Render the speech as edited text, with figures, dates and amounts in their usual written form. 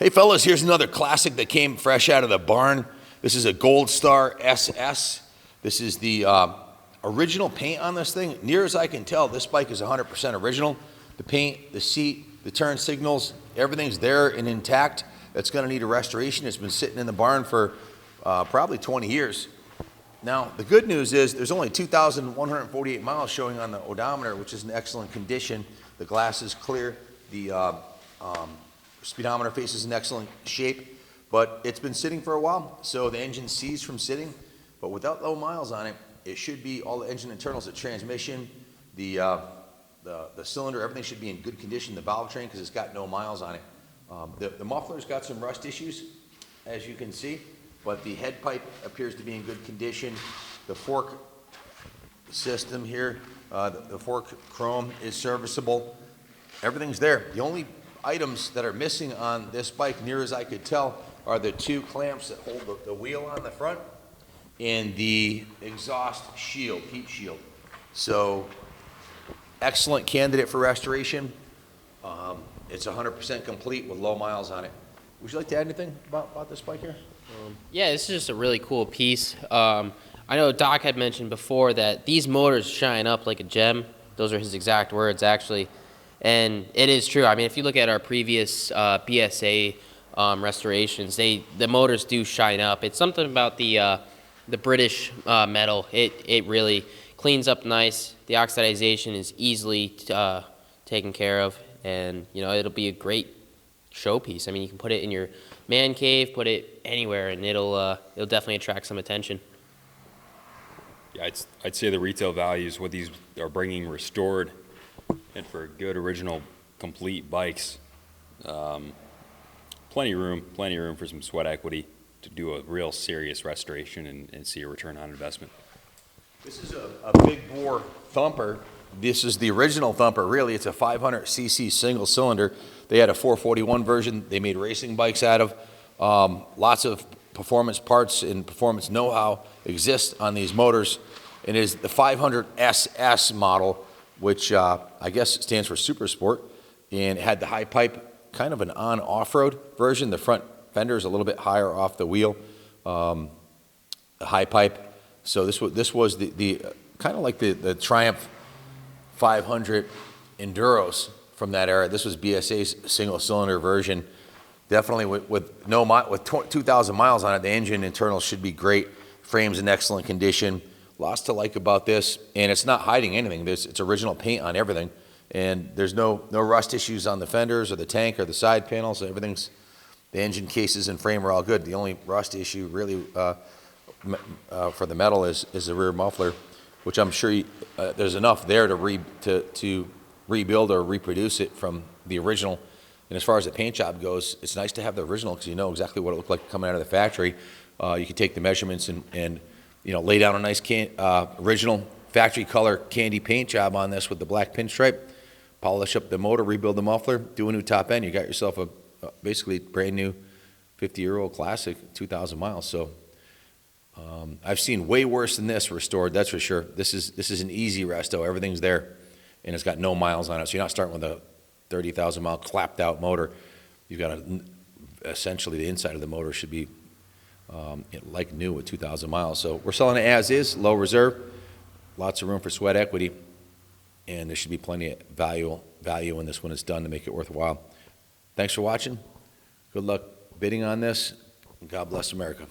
Hey fellas, here's another classic that came fresh out of the barn. This is a Gold Star SS. This is the original paint on this thing. Near as I can tell, this bike is 100% original. The paint, the seat, the turn signals, everything's there and intact. It's gonna need a restoration. It's been sitting in the barn for probably 20 years. Now, the good news is there's only 2,148 miles showing on the odometer, which is in excellent condition. The glass is clear. The speedometer face is in excellent shape, but it's been sitting for a while, so the engine seized from sitting. But without low miles on it, it should be all the engine internals, the transmission, the cylinder, everything should be in good condition. The valve train, because it's got no miles on it. The muffler's got some rust issues, as you can see, but the head pipe appears to be in good condition. The fork system here, the fork chrome is serviceable. Everything's there. The only items that are missing on this bike, near as I could tell, are the two clamps that hold the wheel on the front and the exhaust shield, heat shield. So, excellent candidate for restoration. It's 100% complete with low miles on it. Would you like to add anything about this bike here? Yeah, this is just a really cool piece. I know Doc had mentioned before that these motors shine up like a gem. Those are his exact words, actually. And it is true. I mean, if you look at our previous BSA restorations, the motors do shine up. It's something about the British metal. It really cleans up nice. The oxidization is easily taken care of, and you know it'll be a great showpiece. I mean, you can put it in your man cave, put it anywhere, and it'll definitely attract some attention. Yeah, I'd say the retail values, what these are bringing restored, and for good original complete bikes, plenty of room for some sweat equity to do a real serious restoration and see a return on investment. This is a big bore thumper. This is the original thumper, really. It's a 500cc single cylinder. They had a 441 version they made racing bikes out of. Lots of performance parts and performance know-how exists on these motors. It is the 500 SS model, which I guess stands for Super Sport, and it had the high pipe, kind of an on-off-road version. The front fender is a little bit higher off the wheel, the high pipe. So this was the kind of like the Triumph 500 Enduros from that era. This was BSA's single-cylinder version. Definitely with 2,000 miles on it, the engine internals should be great. Frame's in excellent condition. Lots to like about this, and it's not hiding anything. It's original paint on everything, and there's no rust issues on the fenders or the tank or the side panels. So everything's, the engine cases and frame are all good. The only rust issue really for the metal is the rear muffler, which I'm sure there's enough there to rebuild or reproduce it from the original. And as far as the paint job goes, it's nice to have the original because you know exactly what it looked like coming out of the factory. You can take the measurements and you know, lay down a nice original factory color candy paint job on this with the black pinstripe, polish up the motor, rebuild the muffler, do a new top end. You got yourself a basically brand new 50-year-old classic, 2,000 miles. So I've seen way worse than this restored, that's for sure. This is an easy resto. Everything's there, and it's got no miles on it. So you're not starting with a 30,000 mile clapped out motor. You've got essentially the inside of the motor should be like new with 2,000 miles. So we're selling it as is, low reserve, lots of room for sweat equity, and there should be plenty of value in this when it's done to make it worthwhile. Thanks for watching. Good luck bidding on this, and God bless America.